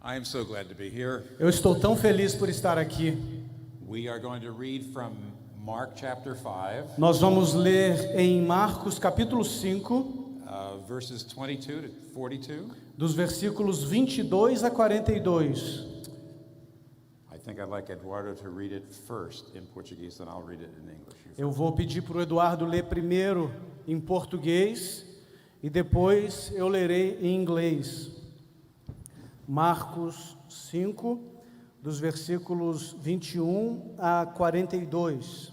I am so glad to be here. Eu estou tão feliz por estar aqui. We are going to read from Mark chapter 5, Nós vamos ler em Marcos capítulo 5, verses 22 to 42. dos versículos 22 a 42. I think I'd like Eduardo to read it first in Portuguese, then I'll read it in English. Eu vou pedir para o Eduardo ler primeiro em português e depois eu lerei em inglês. Marcos 5, dos versículos 21 a 42.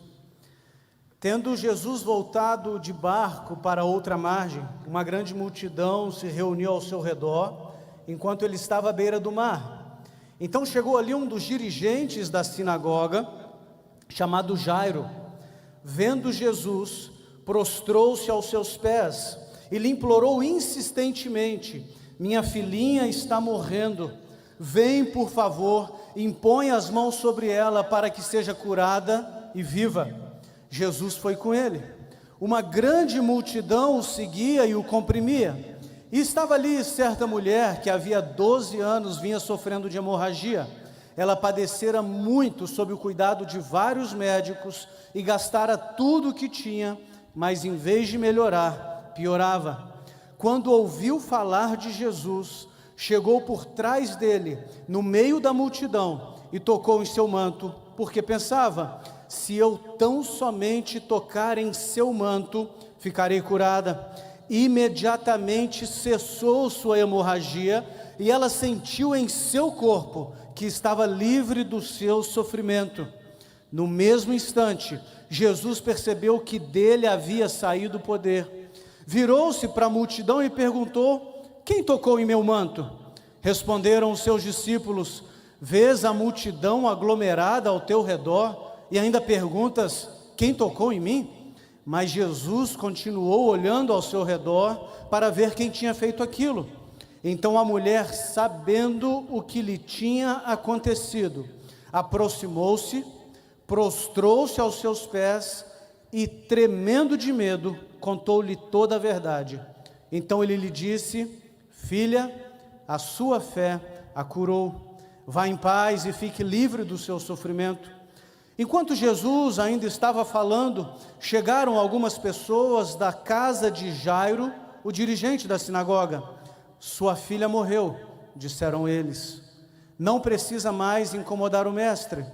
Tendo Jesus voltado de barco para outra margem, uma grande multidão se reuniu ao seu redor, enquanto ele estava à beira do mar. Então chegou ali um dos dirigentes da sinagoga, chamado Jairo. Vendo Jesus, prostrou-se aos seus pés e lhe implorou insistentemente: minha filhinha está morrendo, vem por favor, impõe as mãos sobre ela para que seja curada e viva. Jesus foi com ele. Uma grande multidão o seguia e o comprimia. E estava ali certa mulher que havia 12 anos vinha sofrendo de hemorragia. Ela padecera muito sob o cuidado de vários médicos e gastara tudo o que tinha, mas em vez de melhorar, piorava. Quando ouviu falar de Jesus, chegou por trás dele, no meio da multidão, e tocou em seu manto, porque pensava: se eu tão somente tocar em seu manto, ficarei curada. Imediatamente cessou sua hemorragia, e ela sentiu em seu corpo que estava livre do seu sofrimento. No mesmo instante, Jesus percebeu que dele havia saído o poder. Virou-se para a multidão e perguntou: quem tocou em meu manto? Responderam os seus discípulos: vês a multidão aglomerada ao teu redor e ainda perguntas: quem tocou em mim? Mas Jesus continuou olhando ao seu redor para ver quem tinha feito aquilo. Então a mulher, sabendo o que lhe tinha acontecido, aproximou-se, prostrou-se aos seus pés e, tremendo de medo, contou-lhe toda a verdade. Então ele lhe disse: filha, a sua fé a curou. Vá em paz e fique livre do seu sofrimento. Enquanto Jesus ainda estava falando, chegaram algumas pessoas da casa de Jairo, o dirigente da sinagoga. Sua filha morreu, disseram eles. Não precisa mais incomodar o mestre.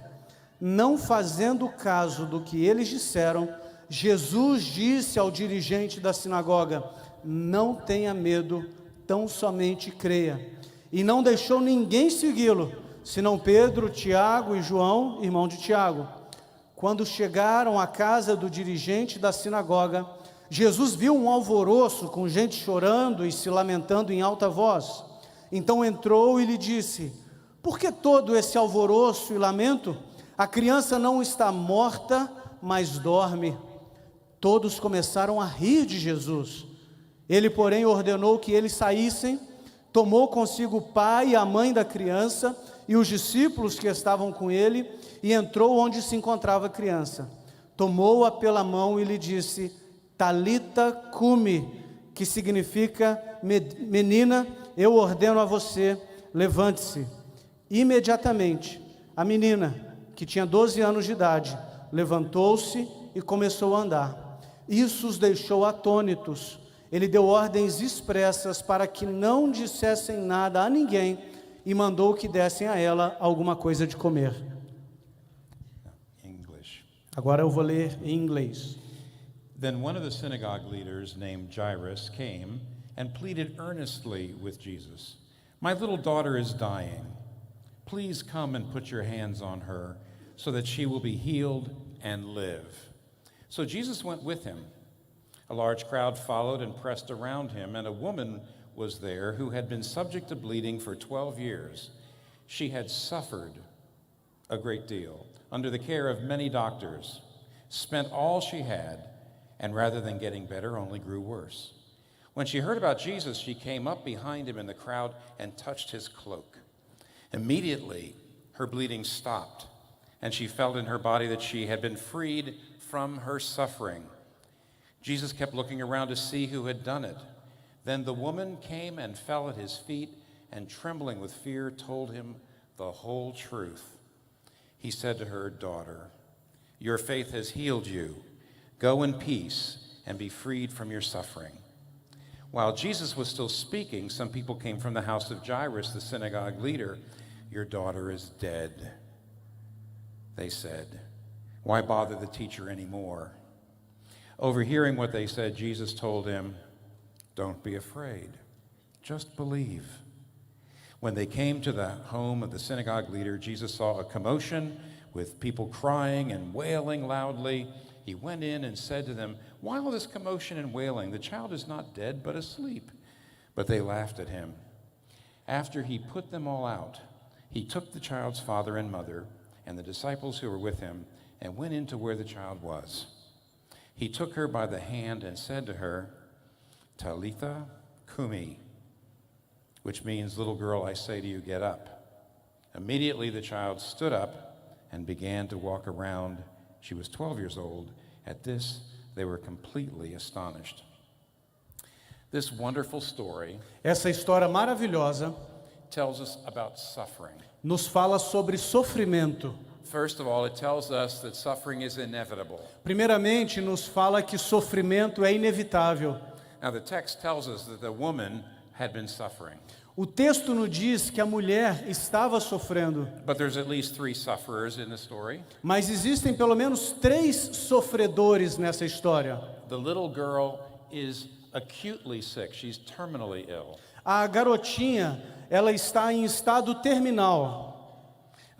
Não fazendo caso do que eles disseram, Jesus disse ao dirigente da sinagoga: não tenha medo, tão somente creia. E não deixou ninguém segui-lo, senão Pedro, Tiago e João, irmão de Tiago. Quando chegaram à casa do dirigente da sinagoga, Jesus viu um alvoroço com gente chorando e se lamentando em alta voz. Então entrou e lhe disse: por que todo esse alvoroço e lamento? A criança não está morta, mas dorme. Todos começaram a rir de Jesus. Ele, porém, ordenou que eles saíssem, tomou consigo o pai e a mãe da criança e os discípulos que estavam com ele, e entrou onde se encontrava a criança. Tomou-a pela mão e lhe disse: Talita cumi, que significa: menina, eu ordeno a você, levante-se. Imediatamente, a menina, que tinha 12 anos de idade, levantou-se e começou a andar. Isso os deixou atônitos. Ele deu ordens expressas para que não dissessem nada a ninguém e mandou que dessem a ela alguma coisa de comer. English. Agora eu vou ler em inglês. Then one of the synagogue leaders named Jairus came and pleaded earnestly with Jesus. My little daughter is dying. Please come and put your hands on her so that she will be healed and live. So Jesus went with him. A large crowd followed and pressed around him, and a woman was there who had been subject to bleeding for 12 years. She had suffered a great deal under the care of many doctors, spent all she had, and rather than getting better, only grew worse. When she heard about Jesus, she came up behind him in the crowd and touched his cloak. Immediately, her bleeding stopped, and she felt in her body that she had been freed from her suffering. Jesus kept looking around to see who had done it. Then the woman came and fell at his feet, and trembling with fear, told him the whole truth. He said to her, "Daughter, your faith has healed you. Go in peace and be freed from your suffering." While Jesus was still speaking, some people came from the house of Jairus, the synagogue leader. "Your daughter is dead," they said. "Why bother the teacher anymore?" Overhearing what they said, Jesus told him, "Don't be afraid, just believe." When they came to the home of the synagogue leader, Jesus saw a commotion with people crying and wailing loudly. He went in and said to them, "Why all this commotion and wailing? The child is not dead, but asleep." But they laughed at him. After he put them all out, he took the child's father and mother and the disciples who were with him and went into where the child was. He took her by the hand and said to her, "Talitha Kumi," which means, "Little girl, I say to you, get up." Immediately the child stood up and began to walk around. She was 12 years old. At this, they were completely astonished. This wonderful story Essa história maravilhosa tells us about suffering. nos fala sobre sofrimento. First of all, it tells us that suffering is inevitable. Primeiramente, nos fala que sofrimento é inevitável. Now, the text tells us that the woman had been suffering, O texto nos diz que a mulher estava sofrendo, but there's at least 3 sufferers in the story. mas existem pelo menos 3 sofredores nessa história. The little girl is acutely sick. She's terminally ill. A garotinha, ela está em estado terminal.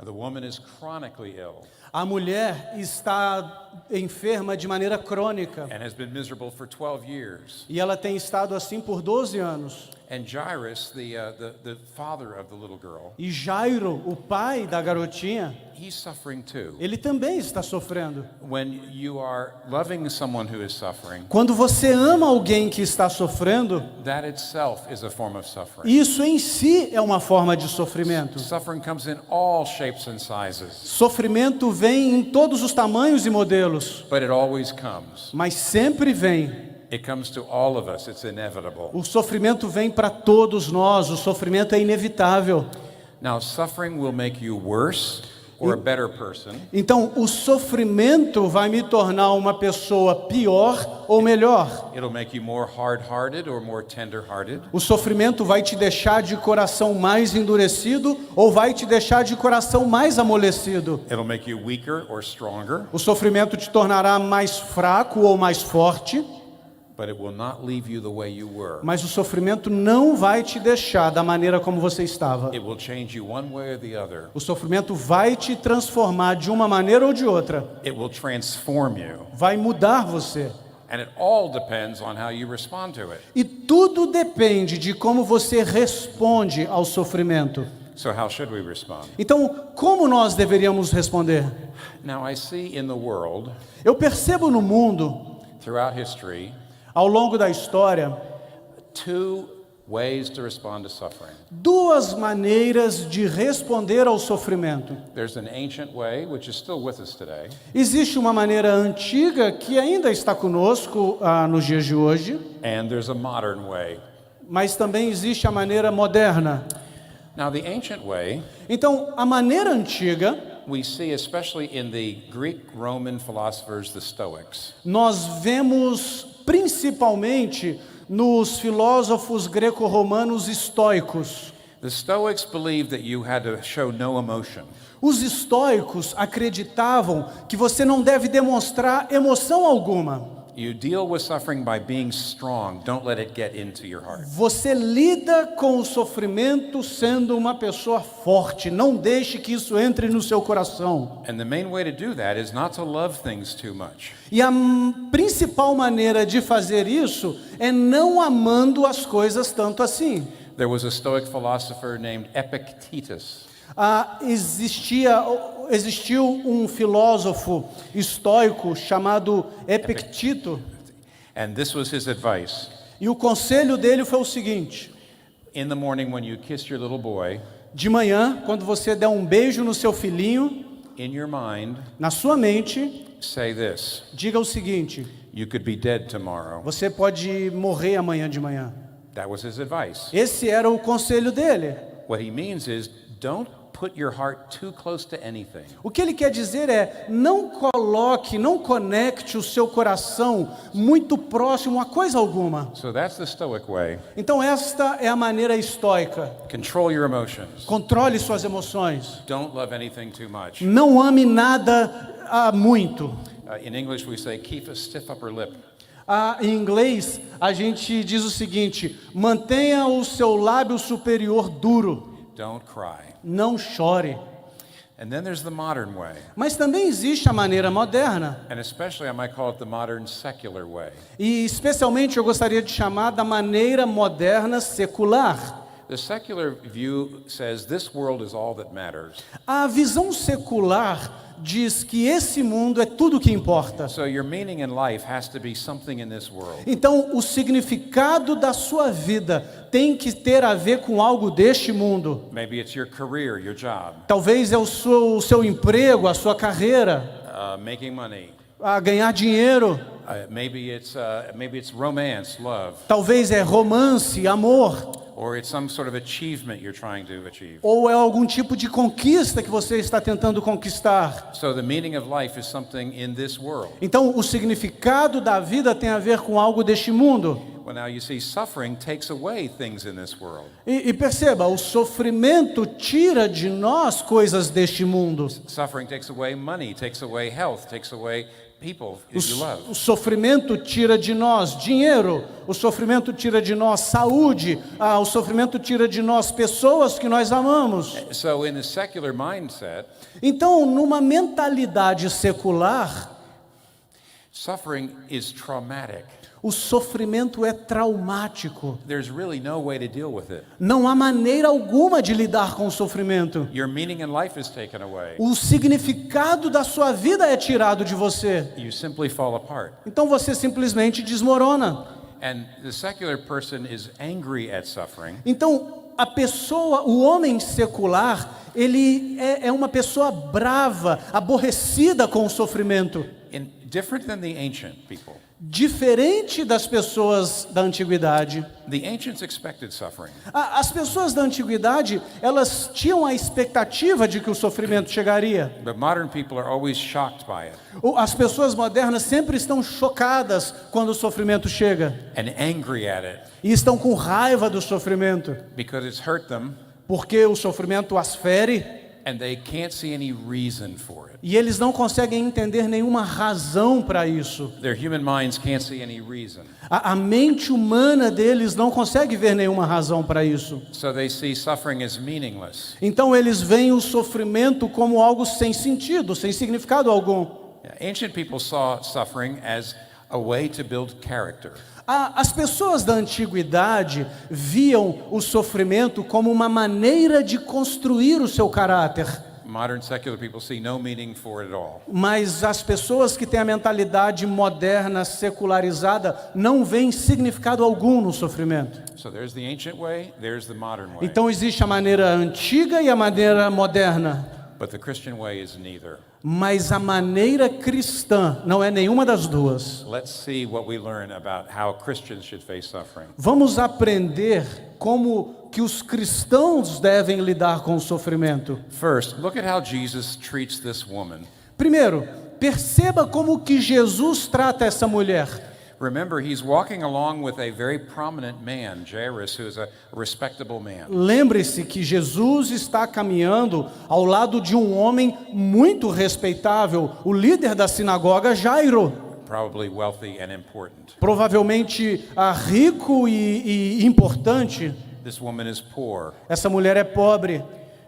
The woman is chronically ill A mulher está enferma de maneira crônica and has been miserable for 12 years. e ela tem estado assim por 12 anos. And Jairus, the father of the little girl, E Jairo, o pai da garotinha, he's suffering too. ele também está sofrendo. When you are loving someone who is suffering, Quando você ama alguém que está sofrendo, that itself is a form of suffering. isso em si é uma forma de sofrimento. Suffering comes in all shapes and sizes, Sofrimento vem em todos os tamanhos e modelos, but it always comes. mas sempre vem. It comes to all of us. It's inevitable. O sofrimento vem para todos nós, o sofrimento é inevitável. Now, suffering will make you worse or a better person, Então, o sofrimento vai me tornar uma pessoa pior ou melhor. it'll make you more hard-hearted or more tender-hearted. O sofrimento vai te deixar de coração mais endurecido ou vai te deixar de coração mais amolecido. It'll make you weaker or stronger, O sofrimento te tornará mais fraco ou mais forte, but it will not leave you the way you were. mas o sofrimento não vai te deixar da maneira como você estava. It will change you one way or the other. O sofrimento vai te transformar de uma maneira ou de outra. It will transform you. Vai mudar você. And it all depends on how you respond to it. E tudo depende de como você responde ao sofrimento. So how should we respond? Então, como nós deveríamos responder? Now, I see in the world, Eu percebo no mundo, throughout history, ao longo da história, 2 ways to respond to suffering. 2 maneiras de responder ao sofrimento. There's an ancient way, which is still with us today, Existe uma maneira antiga que ainda está conosco nos dias de hoje, and there's a modern way. mas também existe a maneira moderna. Now, the ancient way, Então, a maneira antiga, we see especially in the Greek Roman philosophers, the Stoics. nós vemos principalmente nos filósofos greco-romanos estoicos. The Stoics believed that you had to show no emotion. Os estoicos acreditavam que você não deve demonstrar emoção alguma. You deal with suffering by being strong. Don't let it get into your heart. Você lida com o sofrimento sendo uma pessoa forte. Não deixe que isso entre no seu coração. And the main way to do that is not to love things too much. E a principal maneira de fazer isso é não amando as coisas tanto assim. There was a Stoic philosopher named Epictetus. Existiu um filósofo estoico chamado Epicteto, And this was his advice. e o conselho dele foi o seguinte: In the morning when you kiss your little boy, de manhã, quando você der um beijo no seu filhinho, in your mind, na sua mente, say this: diga o seguinte: you could be dead tomorrow. você pode morrer amanhã de manhã. That was his advice. Esse era o conselho dele. What he means is don't put your heart too close to anything. O que ele quer dizer é, não conecte o seu coração muito próximo a coisa alguma. So that's the Stoic way. Então esta é a maneira estoica. Control your emotions. Controle suas emoções. Don't love anything too much. Não ame nada muito. In English we say keep a stiff upper lip. Em inglês, a gente diz o seguinte: mantenha o seu lábio superior duro. Don't cry. Não chore. And then there's the modern way. Mas também existe a maneira moderna. And especially I might call it the modern secular way. E especialmente eu gostaria de chamar da maneira moderna secular. The secular view says this world is all that matters. A visão secular diz que esse mundo é tudo o que importa. So your meaning in life has to be something in this world. Então, o significado da sua vida tem que ter a ver com algo deste mundo. Maybe it's your career, your job, Talvez é o seu emprego, a sua carreira, making money. a ganhar dinheiro. Maybe it's romance, love, Talvez é romance, amor. or it's some sort of achievement you're trying to achieve. Ou é algum tipo de conquista que você está tentando conquistar. So the meaning of life is something in this world. Então, o significado da vida tem a ver com algo deste mundo. Well, now you see, suffering takes away things in this world. E perceba, o sofrimento tira de nós coisas deste mundo. Suffering takes away money, takes away health, takes away people you love. O sofrimento tira de nós dinheiro, o sofrimento tira de nós saúde, o sofrimento tira de nós pessoas que nós amamos. So in the secular mindset, Então, numa mentalidade secular, suffering is traumatic. o sofrimento é traumático. There's really no way to deal with it. Não há maneira alguma de lidar com o sofrimento. Your meaning in life is taken away. O significado da sua vida é tirado de você. You simply fall apart. Então você simplesmente desmorona. And the secular person is angry at suffering. Então a pessoa, o homem secular, ele é uma pessoa brava, aborrecida com o sofrimento. Different than the ancient people. Diferente das pessoas da antiguidade. The ancients expected suffering. As pessoas da antiguidade, elas tinham a expectativa de que o sofrimento chegaria. But modern people are always shocked by it. As pessoas modernas sempre estão chocadas quando o sofrimento chega. And angry at it. E estão com raiva do sofrimento. Because it's hurt them. Porque o sofrimento as fere. And they can't see any reason for it. E eles não conseguem entender nenhuma razão para isso. Their human minds can't see any reason. A mente humana deles não consegue ver nenhuma razão para isso. So they see suffering as meaningless. Então eles veem o sofrimento como algo sem sentido, sem significado algum. Ancient people saw suffering as a way to build character. As pessoas da antiguidade viam o sofrimento como uma maneira de construir o seu caráter. Modern secular people see no meaning for it at all. Mas as pessoas que têm a mentalidade moderna, secularizada, não veem significado algum no sofrimento. So there's the ancient way, there's the modern way. Então existe a maneira antiga e a maneira moderna. But the Christian way is neither. Mas a maneira cristã não é nenhuma das duas. Let's see what we learn about how Christians should face suffering. Vamos aprender como que os cristãos devem lidar com o sofrimento. First, look at how Jesus treats this woman. Primeiro, perceba como que Jesus trata essa mulher. Remember, he's walking along with a very prominent man, Jairus, who is a respectable man. Lembre-se que Jesus está caminhando ao lado de um homem muito respeitável, o líder da sinagoga, Jairo. Probably wealthy and important. Provavelmente rico e importante. This woman is poor. Essa mulher é pobre.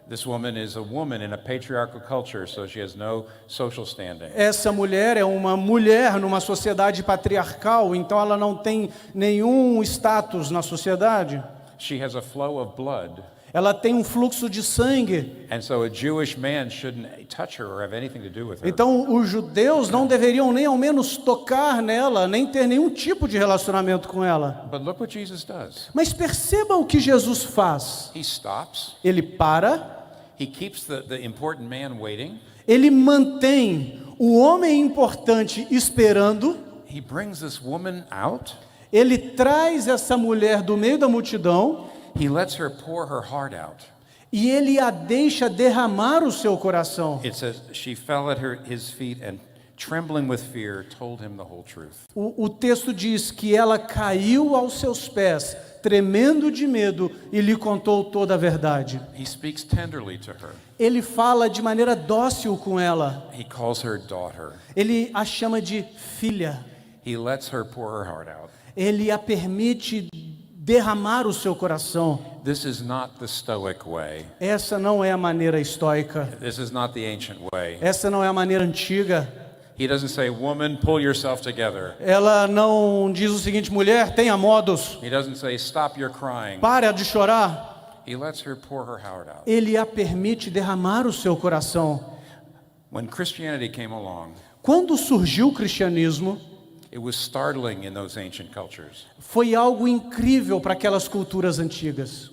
This woman is a woman in a patriarchal culture, so she has no social standing. Essa mulher é uma mulher numa sociedade patriarcal, então ela não tem nenhum status na sociedade. She has a flow of blood. Ela tem um fluxo de sangue. And so a Jewish man shouldn't touch her or have anything to do with her. Então os judeus não deveriam nem ao menos tocar nela, nem ter nenhum tipo de relacionamento com ela. But look what Jesus does. Mas perceba o que Jesus faz. He stops. Ele para, He keeps the important man waiting. ele mantém o homem importante esperando, He brings this woman out. Ele traz essa mulher do meio da multidão He lets her pour her heart out. e ele a deixa derramar o seu coração. It says she fell at his feet and trembling with fear told him the whole truth. O texto diz que ela caiu aos seus pés, tremendo de medo, e lhe contou toda a verdade. He speaks tenderly to her. Ele fala de maneira dócil com ela. He calls her daughter. Ele a chama de filha. He lets her pour her heart out. Ele a permite derramar o seu coração. This is not the Stoic way. Essa não é a maneira estoica. This is not the ancient way. Essa não é a maneira antiga. He doesn't say, woman, pull yourself together. Ela não diz o seguinte: mulher, tenha modos, He doesn't say, stop your crying. pare de chorar. He lets her pour her heart out. Ele a permite derramar o seu coração. When Christianity came along, Quando surgiu o cristianismo, it was startling in those ancient cultures. foi algo incrível para aquelas culturas antigas.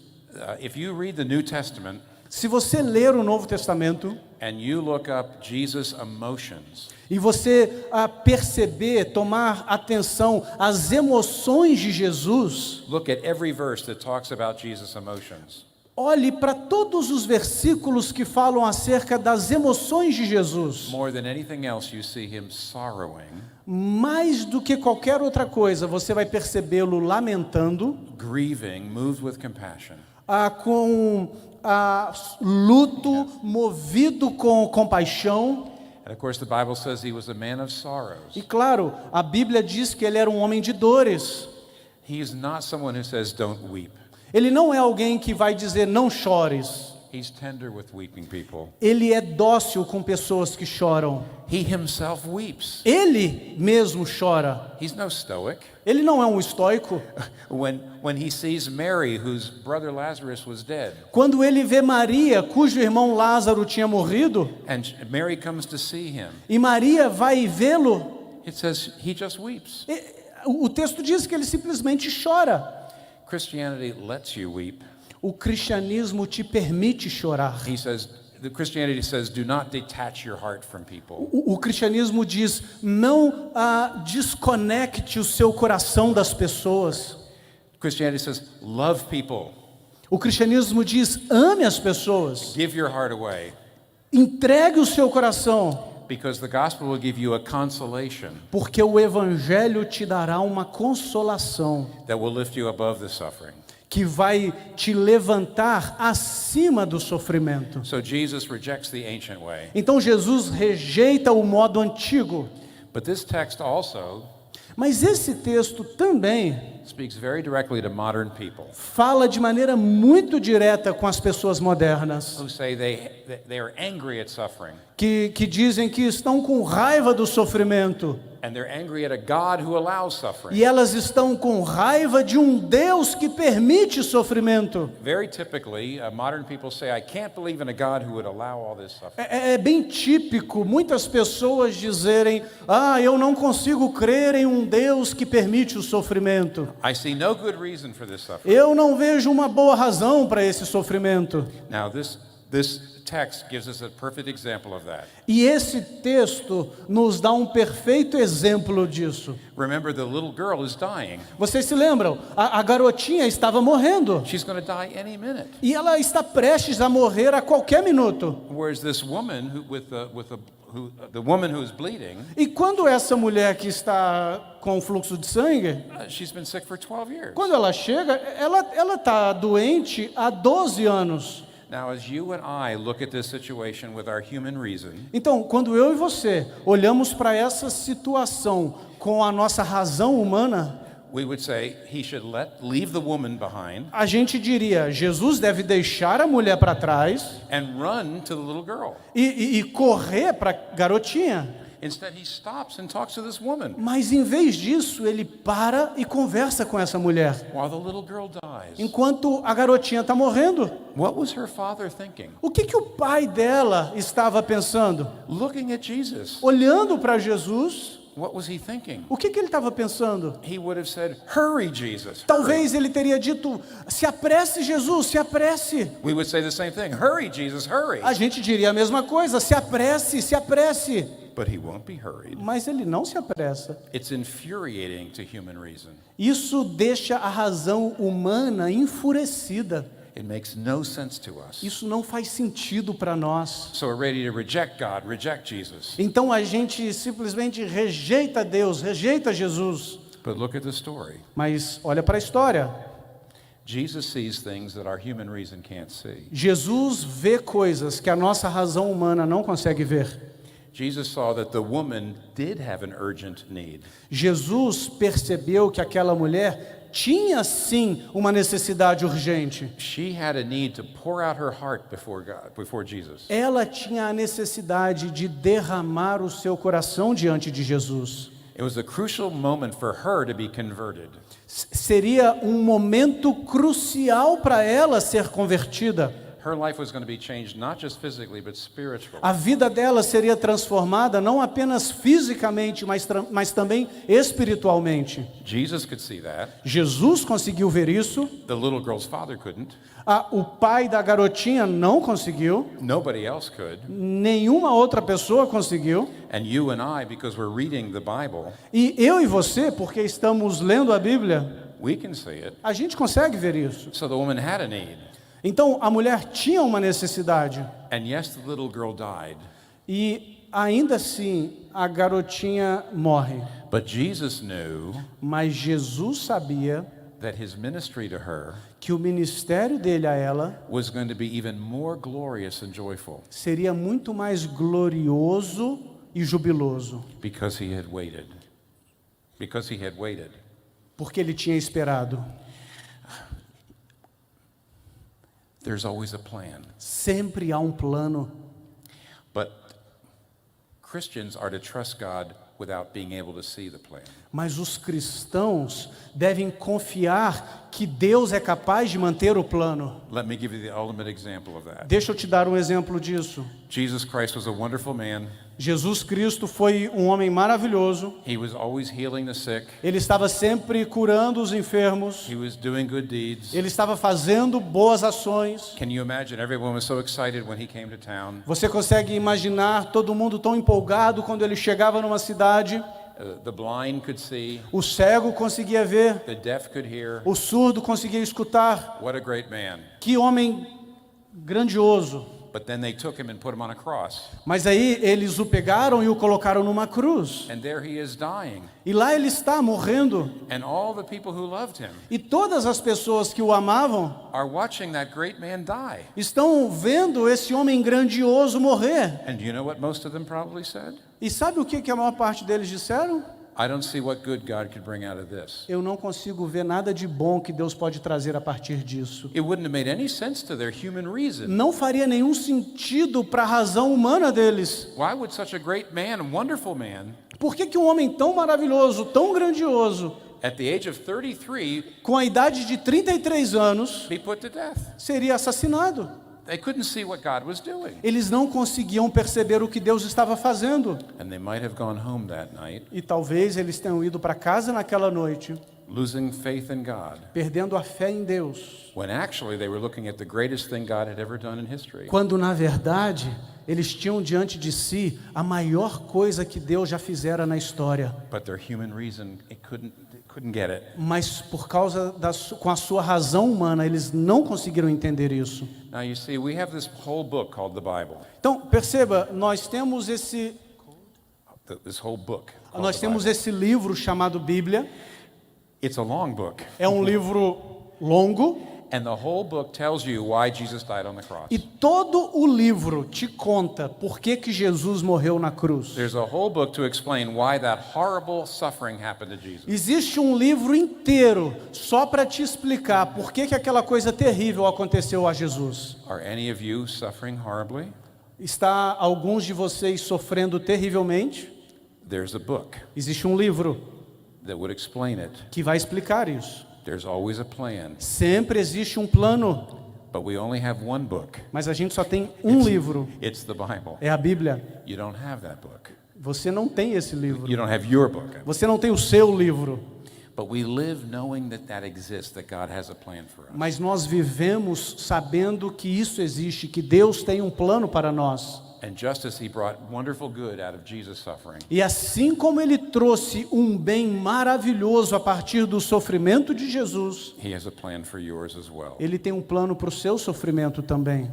If you read the New Testament Se você ler o Novo Testamento and you look up Jesus' emotions, e você perceber, tomar atenção às emoções de Jesus, look at every verse that talks about Jesus' emotions. olhe para todos os versículos que falam acerca das emoções de Jesus. More than anything else, you see him sorrowing, Mais do que qualquer outra coisa, você vai percebê-lo lamentando, grieving, moved with compassion. com luto, movido com compaixão. And of course, the Bible says he was a man of sorrows. E claro, a Bíblia diz que ele era um homem de dores. He is not someone who says, don't weep. Ele não é alguém que vai dizer não chores. He's tender with weeping people. Ele é dócil com pessoas que choram. He himself weeps. Ele mesmo chora. He's no Stoic. Ele não é um estoico. When he sees Mary, whose brother Lazarus was dead, Quando ele vê Maria, cujo irmão Lázaro tinha morrido, and Mary comes to see him, e Maria vai vê-lo, it says he just weeps. o texto diz que ele simplesmente chora. Christianity lets you weep. O cristianismo te permite chorar. The Christianity says, do not detach your heart from people. O cristianismo diz: não desconecte o seu coração das pessoas. Christianity says, love people. O cristianismo diz: ame as pessoas. Give your heart away. Entregue o seu coração. Because the gospel will give you a consolation Porque o evangelho te dará uma consolação that will lift you above the suffering. que vai te levantar acima do sofrimento. So Jesus rejects the ancient way. Então Jesus rejeita o modo antigo. But this text also Mas esse texto também speaks very directly to modern people fala de maneira muito direta com as pessoas modernas, who say they are angry at suffering. que dizem que estão com raiva do sofrimento. And they're angry at a God who allows suffering. E elas estão com raiva de um Deus que permite sofrimento. Very typically, modern people say, I can't believe in a God who would allow all this suffering. É bem típico muitas pessoas dizerem: eu não consigo crer em um Deus que permite o sofrimento. I see no good reason for this suffering. Eu não vejo uma boa razão para esse sofrimento. Now, this text gives us a perfect example of that. E esse texto nos dá um perfeito exemplo disso. Remember, the little girl is dying. Vocês se lembram? A garotinha estava morrendo. She's going to die any minute. E ela está prestes a morrer a qualquer minuto. Whereas this woman, the woman who is bleeding, E quando essa mulher que está com fluxo de sangue, she's been sick for 12 years. quando ela chega, ela está doente há 12 anos. Now, as you and I look at this situation with our human reason, Então, quando eu e você olhamos para essa situação com a nossa razão humana, we would say he should leave the woman behind a gente diria: Jesus deve deixar a mulher para trás and run to the little girl. e correr para a garotinha. Instead, he stops and talks to this woman Mas em vez disso, ele para e conversa com essa mulher, while the little girl dies. enquanto a garotinha está morrendo. What was her father thinking? O que o pai dela estava pensando? Looking at Jesus, Olhando para Jesus, what was he thinking? O que ele estava pensando? He would have said, hurry, Jesus. Hurry. Talvez ele teria dito, se apresse, Jesus, se apresse. We would say the same thing. Hurry, Jesus, hurry. A gente diria a mesma coisa, se apresse, se apresse. But he won't be hurried. Mas ele não se apressa. It's infuriating to human reason. Isso deixa a razão humana enfurecida. It makes no sense to us. Isso não faz sentido para nós. So we're ready to reject God, reject Jesus. Então a gente simplesmente rejeita Deus, rejeita Jesus. But look at the story. Mas olha para a história. Jesus sees things that our human reason can't see. Jesus vê coisas que a nossa razão humana não consegue ver. Jesus saw that the woman did have an urgent need. Jesus percebeu que aquela mulher tinha sim uma necessidade urgente. She had a need to pour out her heart before God, before Jesus. Ela tinha a necessidade de derramar o seu coração diante de Jesus. It was a crucial moment for her to be converted. Seria um momento crucial para ela ser convertida. Her life was going to be changed not just physically but spiritually. A vida dela seria transformada não apenas fisicamente, mas também espiritualmente. Jesus could see that. Jesus conseguiu ver isso. The little girl's father couldn't. O pai da garotinha não conseguiu. Nobody else could. Nenhuma outra pessoa conseguiu. And you and I, because we're reading the Bible, E eu e você, porque estamos lendo a Bíblia, we can see it. a gente consegue ver isso. So the woman had a need. Então, a mulher tinha uma necessidade. And yes, the little girl died. E ainda assim, a garotinha morre. But Jesus knew Mas Jesus sabia that his ministry to her que o ministério dele a ela was going to be even more glorious and joyful seria muito mais glorioso e jubiloso, because he had waited. Because he had waited. porque ele tinha esperado. There's always a plan. Sempre há um plano. But Christians are to trust God without being able to see the plan. Mas os cristãos devem confiar que Deus é capaz de manter o plano. Let me give you the ultimate example of that. Deixa eu te dar um exemplo disso. Jesus Christ was a wonderful man. Jesus Cristo foi um homem maravilhoso. He was always healing the sick. Ele estava sempre curando os enfermos. He was doing good deeds. Ele estava fazendo boas ações. Can you imagine? Everyone was so excited when he came to town. Você consegue imaginar todo mundo tão empolgado quando ele chegava numa cidade? The blind could see. O cego conseguia ver. The deaf could hear. O surdo conseguia escutar. What a great man. Que homem grandioso. But then they took him and put him on a cross. Mas aí eles o pegaram e o colocaram numa cruz. And there he is dying. E lá ele está morrendo. And all the people who loved him E todas as pessoas que o amavam are watching that great man die. estão vendo esse homem grandioso morrer. And do you know what most of them probably said? E sabe o que a maior parte deles disseram? I don't see what good God could bring out of this. Eu não consigo ver nada de bom que Deus pode trazer a partir disso. It wouldn't have made any sense to their human reason. Não faria nenhum sentido para a razão humana deles. Why would such a great man, wonderful man, Por que um homem tão maravilhoso, tão grandioso, at the age of 33, com a idade de 33 anos, be put to death? seria assassinado? They couldn't see what God was doing. Eles não conseguiam perceber o que Deus estava fazendo. And they might have gone home that night, E talvez eles tenham ido para casa naquela noite, losing faith in God, perdendo a fé em Deus, when actually they were looking at the greatest thing God had ever done in history. quando na verdade eles tinham diante de si a maior coisa que Deus já fizera na história. But their human reason, it couldn't get it. Mas por causa com a sua razão humana, eles não conseguiram entender isso. Now you see, we have this whole book called the Bible. Então, perceba, nós temos This whole book. called nós the temos Bible. esse livro chamado Bíblia. It's a long book. É um livro longo And the whole book tells you why Jesus died on the cross. e todo o livro te conta por que Jesus morreu na cruz. There's a whole book to explain why that horrible suffering happened to Jesus. Existe um livro inteiro só para te explicar por que aquela coisa terrível aconteceu a Jesus. Are any of you suffering horribly? Está alguns de vocês sofrendo terrivelmente? There's a book Existe um livro that would explain it. que vai explicar isso. There's always a plan. Sempre existe um plano, But we only have one book. mas a gente só tem um livro, It's the Bible. é a Bíblia. You don't have that book. Você não tem esse livro. You don't have your book. Você não tem o seu livro. But we live knowing that exists, that God has a plan for us. Mas nós vivemos sabendo que isso existe, que Deus tem um plano para nós. And just as he brought wonderful good out of Jesus' suffering, E assim como ele trouxe um bem maravilhoso a partir do sofrimento de Jesus, he has a plan for yours as well. ele tem um plano para o seu sofrimento também.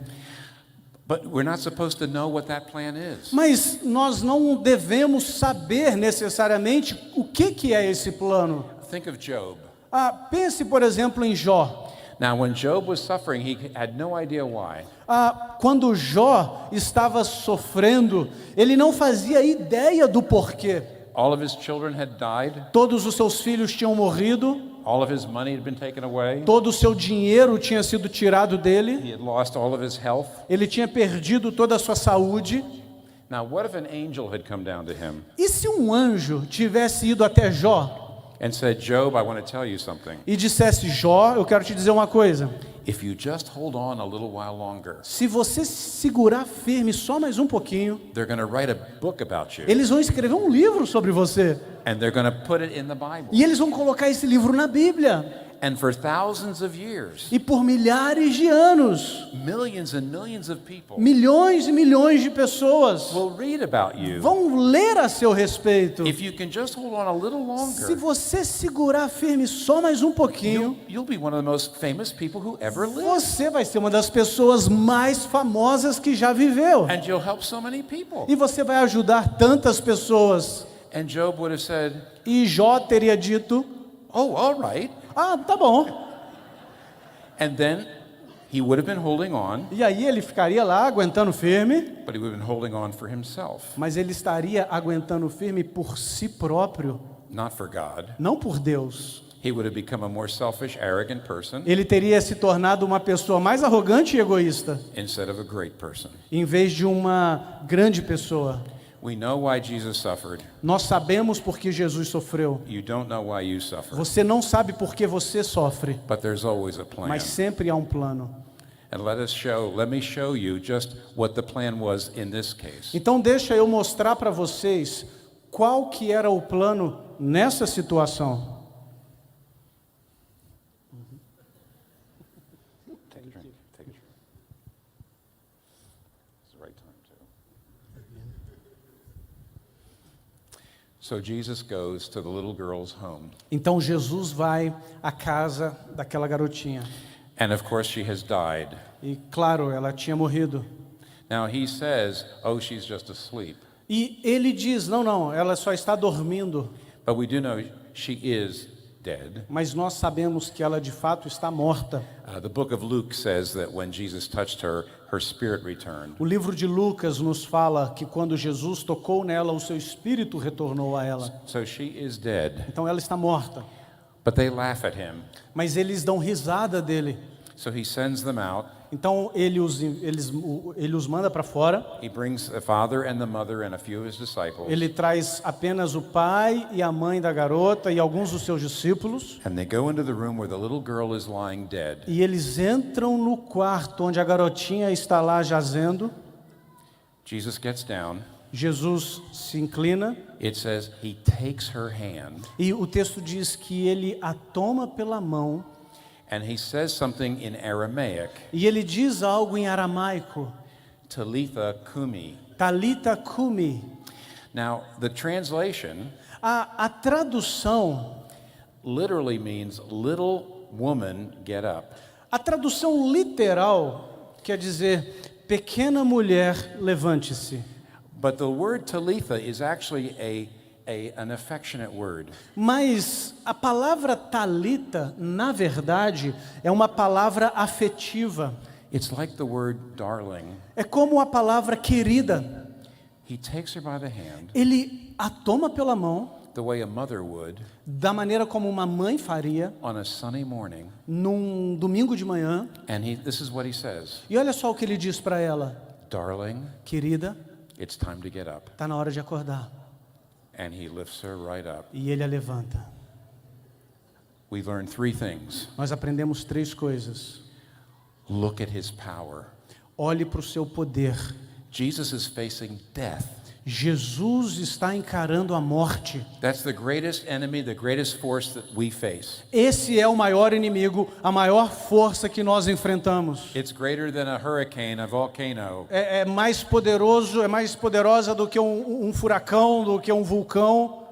But we're not supposed to know what that plan is. Mas nós não devemos saber necessariamente o que é esse plano. Think of Job. Pense, por exemplo, em Jó. Now, when Job was suffering, he had no idea why. Quando Jó estava sofrendo, ele não fazia ideia do porquê. All of his children had died. Todos os seus filhos tinham morrido, All of his money had been taken away. todo o seu dinheiro tinha sido tirado dele, He had lost all of his health. ele tinha perdido toda a sua saúde. Now, what if an angel had come down to him E se um anjo tivesse ido até Jó and said, Job, I want to tell you something. e dissesse: Jó, eu quero te dizer uma coisa. If you just hold on a little while longer, Se você segurar firme só mais um pouquinho, they're going to write a book about you. eles vão escrever um livro sobre você. And they're going to put it in the Bible. E eles vão colocar esse livro na Bíblia. And for thousands of years, E por milhares de anos, millions and millions of people milhões e milhões de pessoas will read about you. vão ler a seu respeito. If you can just hold on a little Se longer, você segurar firme só mais um pouquinho, you'll be one of the most famous people who ever lived. você vai ser uma das pessoas mais famosas que já viveu. And you'll help so many people. E você vai ajudar tantas pessoas. And Job would have said, E Jó teria dito: oh, all right. tá bom. And then he would have been holding on, E aí ele ficaria lá aguentando firme, but he would have been holding on for himself, mas ele estaria aguentando firme por si próprio, not for God. não por Deus. He would have become a more selfish, arrogant person Ele teria se tornado uma pessoa mais arrogante e egoísta, instead of a great person. em vez de uma grande pessoa. We know why Jesus suffered. Nós sabemos por que Jesus sofreu. You don't know why you suffer. Você não sabe por que você sofre, But there's always a plan. mas sempre há um plano. And let me show you just what the plan was in this case. Então deixa eu mostrar para vocês qual que era o plano nessa situação. Take a drink. Take a drink. It's the right time too. So Jesus goes to the little girl's home. Então Jesus vai à casa daquela garotinha. And of course she has died. E claro, ela tinha morrido. Now he says, oh, she's just asleep. E ele diz: não, ela só está dormindo. But we do know she is dead. Mas nós sabemos que ela de fato está morta. The book of Luke says that when Jesus touched her, her spirit returned. O livro de Lucas nos fala que quando Jesus tocou nela, o seu espírito retornou a ela. So she is dead. Então ela está morta. But they laugh at him. Mas eles dão risada dele. So he sends them out. Então ele os manda para fora. He brings the father and the mother and a few of his disciples. Ele traz apenas o pai e a mãe da garota e alguns dos seus discípulos. And they go into the room where the little girl is lying dead. E eles entram no quarto onde a garotinha está lá jazendo. Jesus gets down. Jesus se inclina. It says he takes her hand E o texto diz que ele a toma pela mão. and he says something in Aramaic, E ele diz algo em aramaico. Talitha Kumi. Talita Kumi. Now, the translation A tradução, literally means little woman get up. a tradução literal quer dizer pequena mulher, levante-se. But the word Talitha is actually an affectionate word. Mas a palavra talita, na verdade, é uma palavra afetiva. It's like the word darling. É como a palavra querida. He takes her by the hand, Ele a toma pela mão, the way a mother would da maneira como uma mãe faria, on a sunny morning, num domingo de manhã. and this is what he says, E olha só o que ele diz para ela: darling, querida, it's time to get up. está na hora de acordar. And he lifts her right up. E ele a levanta. We learn three things. Nós aprendemos três coisas. Look at his power. Olhe para o seu poder. Jesus is facing death. Jesus está encarando a morte. That's the greatest enemy, the greatest force that we face. Esse é o maior inimigo, a maior força que nós enfrentamos. It's greater than a hurricane, a volcano. É mais poderoso, é mais poderosa do que um furacão, do que um vulcão.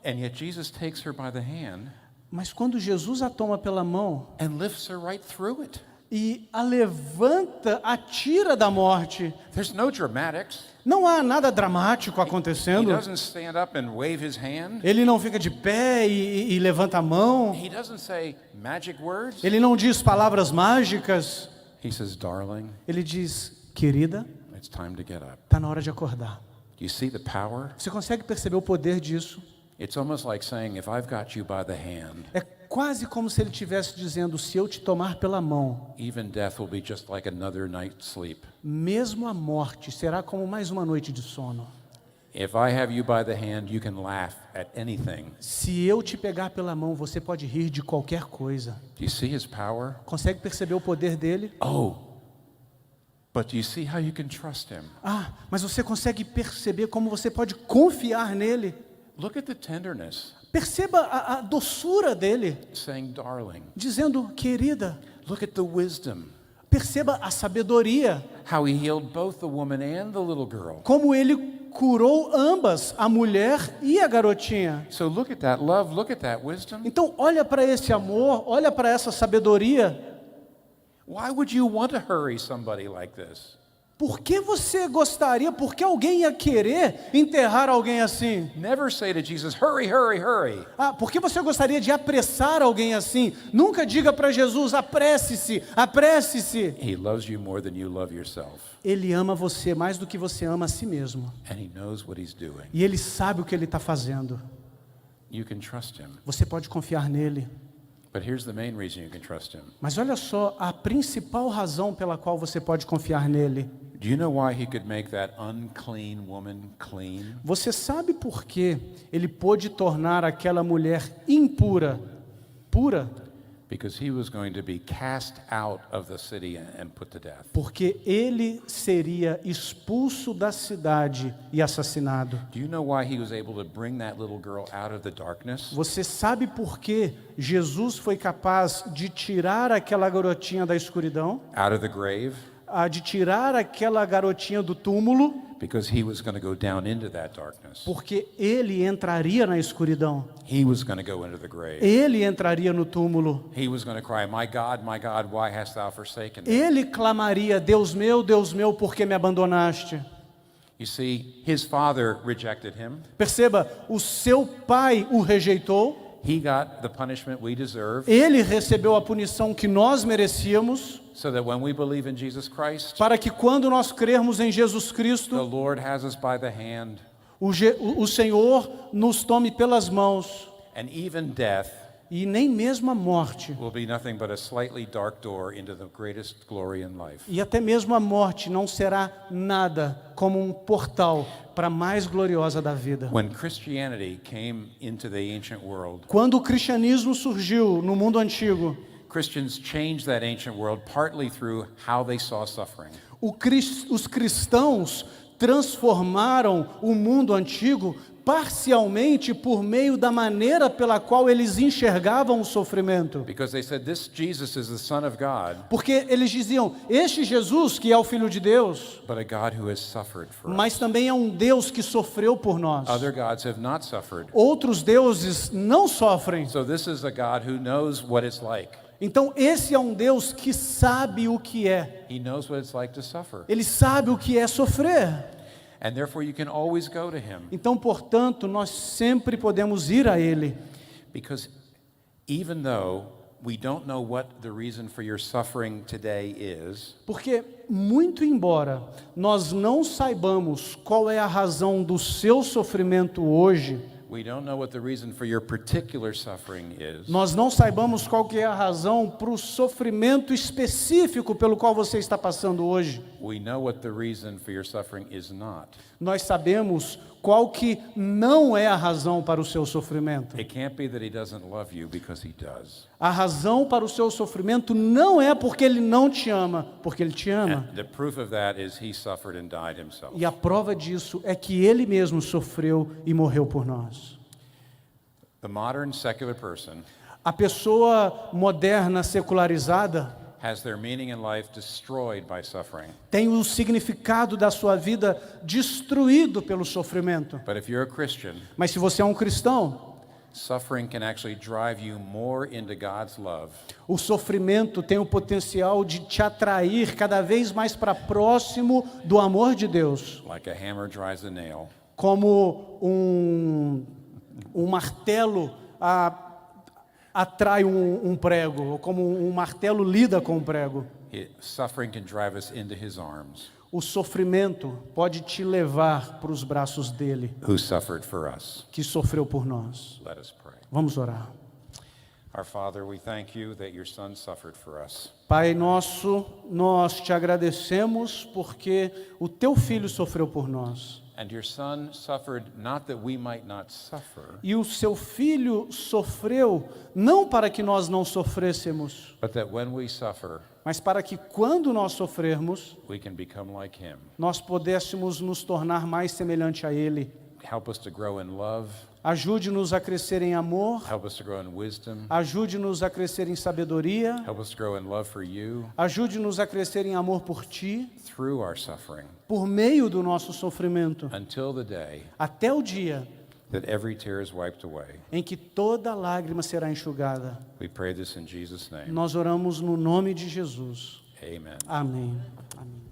And yet Jesus takes her by the hand Mas quando Jesus a toma pela mão and lifts her right through it. e a levanta, a tira da morte, There's no dramatics. não há nada dramático He acontecendo. doesn't stand up and wave his hand. Ele não fica de pé e levanta a mão. He doesn't say magic words. Ele não diz palavras mágicas. He says, darling, Ele diz, querida, it's time to get up. está na hora de acordar. Do you see the power? Você consegue perceber o poder disso? It's almost like saying, if I've got you by the hand, É quase como se ele estivesse dizendo, se eu te tomar pela mão, even death will be just like another night's sleep. mesmo a morte será como mais uma noite de sono. If I have you by the hand, you can laugh at anything. Se eu te pegar pela mão, você pode rir de qualquer coisa. Do you see his power? Consegue perceber o poder dele? Oh, but do you see how you can trust him? Ah, mas você consegue perceber como você pode confiar nele? Look at the tenderness, Perceba a doçura dele, saying, darling. dizendo, querida. Look at the wisdom, Perceba a sabedoria, how he healed both the woman and the little girl. como ele curou ambas, a mulher e a garotinha. So look at that love, look at that wisdom. Então, olha para esse amor, olha para essa sabedoria. Why would you want to hurry somebody like this? Por que você gostaria, por que alguém ia querer enterrar alguém assim? Never say to Jesus, hurry, hurry, hurry. Ah, por que você gostaria de apressar alguém assim? Nunca diga para Jesus, apresse-se, apresse-se. He loves you more than you love yourself. Ele ama você mais do que você ama a si mesmo. And he knows what he's doing. E ele sabe o que ele está fazendo. You can trust him. Você pode confiar nele. But here's the main reason you can trust him. Mas olha só a principal razão pela qual você pode confiar nele. Do you know why he could make that unclean woman clean? Você sabe por que ele pôde tornar aquela mulher impura, pura? Because he was going to be cast out of the city and put to death. Porque ele seria expulso da cidade e assassinado. Do you know why he was able to bring that little girl out of the darkness? Você sabe por que Jesus foi capaz de tirar aquela garotinha da escuridão? Out of the grave? De tirar aquela garotinha do túmulo? Because he was going to go down into that darkness. Porque ele entraria na escuridão. He was going to go into the grave. Ele entraria no túmulo. He was going to cry, my God, why hast thou forsaken me? Ele clamaria, Deus meu, por que me abandonaste? You see, his father rejected him. Perceba, o seu pai o rejeitou. He got the punishment we deserve. Ele recebeu a punição que nós merecíamos. So that when we believe in Jesus Christ, Para que quando nós crermos em Jesus the Cristo, Lord has us by the hand, o Senhor nos tome pelas mãos. and even death E nem mesmo a morte. will be nothing but a slightly dark door into the greatest glory in life. E até mesmo a morte não será nada como um portal para a mais gloriosa da vida. When Christianity came into the ancient world, Quando o cristianismo surgiu no mundo antigo, Christians changed that ancient world partly through how they saw suffering. os cristãos transformaram o mundo antigo parcialmente por meio da maneira pela qual eles enxergavam o sofrimento. Because they said, this Jesus is the Son of God, Porque eles diziam, este Jesus que é o Filho de Deus, but a God who has suffered for us. mas também é um Deus que sofreu por nós. Other gods have not suffered. Outros deuses não sofrem. So this is a God who knows what it's like. Então esse é um Deus que sabe o que é. He knows what it's like to suffer. Ele sabe o que é sofrer. And therefore you can always go to him. Então, portanto, nós sempre podemos ir a Ele. Because even though we don't know what the reason for your suffering today is, Porque, muito embora nós não saibamos qual é a razão do seu sofrimento hoje, we don't know what the reason for your particular suffering is, nós não saibamos qual que é a razão para o sofrimento específico pelo qual você está passando hoje, we know what the reason for your suffering is not. nós sabemos qual que não é a razão para o seu sofrimento. It can't be that he doesn't love you, because he does. A razão para o seu sofrimento não é porque ele não te ama, porque ele te ama. And the proof of that is he suffered and died himself. E a prova disso é que ele mesmo sofreu e morreu por nós. The modern secular person A pessoa moderna, secularizada, has their meaning in life destroyed by suffering. tem o significado da sua vida destruído pelo sofrimento. But if you're a Christian, Mas se você é um cristão, suffering can actually drive you more into God's love o sofrimento tem o potencial de te atrair cada vez mais para próximo do amor de Deus, like a hammer drives a nail. como um martelo atrai um prego, ou como um martelo lida com um prego. Suffering can drive us into his arms, O sofrimento pode te levar para os braços dele, who suffered for us. que sofreu por nós. Let us pray. Vamos orar. Our Father, we thank you that your Son suffered for us. Pai nosso, nós te agradecemos porque o teu filho sofreu por nós. And your Son suffered not that we might not suffer, E o seu filho sofreu não para que nós não sofrêssemos, but that when we suffer, mas para que quando nós sofrermos, we can become like him. nós pudéssemos nos tornar mais semelhante a ele. Help us to grow in love. Ajude-nos a crescer em amor, Help us to grow in wisdom. ajude-nos a crescer em sabedoria, Help us to grow in love for you ajude-nos a crescer em amor por ti, through our suffering, por meio do nosso sofrimento, until the day até o dia that every tear is wiped away. em que toda lágrima será enxugada. We pray this in Jesus' name. Nós oramos no nome de Jesus. Amen. Amém. Amém.